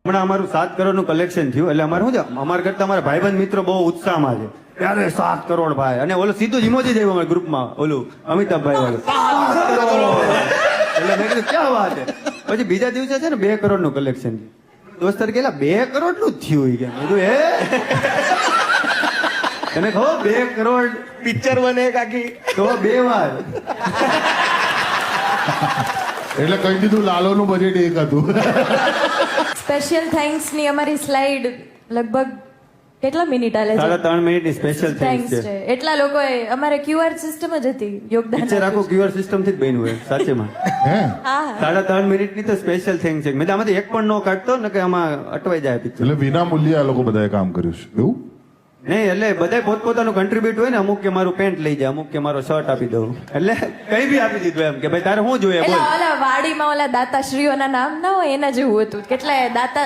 હમણાં અમારું 7 કરોડનું કલેક્શન થયું એટલે અમારે શું છે અમારા કરતા અમારા ભાઈબંધ મિત્રો બહુ ઉત્સાહમાં છે ત્યારે 7 કરોડ ભાઈ અને ઓલો સીધું જ ઇમોજી જ આવ્યું અમારા ગ્રુપમાં ઓલું અમિતાભભાઈ વાળું 7 કરોડ એટલે મેં કીધું ક્યાં વાત છે પછી બીજા દિવસે છે ને 2 કરોડનું કલેક્શન દોસ્તાર કેલા 2 કરોડનું જ થયું કે કીધું હે તને કહો 2 કરોડ પિક્ચર બને કાકી તો 2 વાર એટલે કહી દીધું લાલોનું બજેટ એક હતું. સ્પેશિયલ થેન્ક્સ ની અમારી સ્લાઇડ લગભગ કેટલા મિનિટ હાલે છે? 3.5 મિનિટની સ્પેશિયલ થેન્ક્સ થેન્ક્સ છે છે એટલા લોકોએ અમારે ક્યુઆર સિસ્ટમ જ હતી યોગદાન પિક્ચર આખું ક્યુઆર સિસ્ટમ થી જ બન્યું હોય સાચેમાં હે હા 3.5 મિનિટની તો સ્પેશિયલ થેન્ક્સ છે મેં તો આમાંથી એક પણ નો કાઢતો ને કે આમાં અટવાઈ જાય પિક્ચર એટલે વિના મૂલ્યે આ લોકો બધાએ કામ કર્યું છે એવું? નહીં એટલે બધા પોતપોતાનું કન્ટ્રીબ્યુટ હોય ને અમુક કે મારું પેન્ટ લઈ જાય અમુક કે મારો શર્ટ આપી દઉં એટલે કઈ બી આપી દીધું એમ કે ભાઈ તારે શું જોઈએ બોલ એટલે ઓલા વાડીમાં ઓલા દાતાશ્રીઓના નામ ના હોય એના જેવું હતું કેટલાય દાતા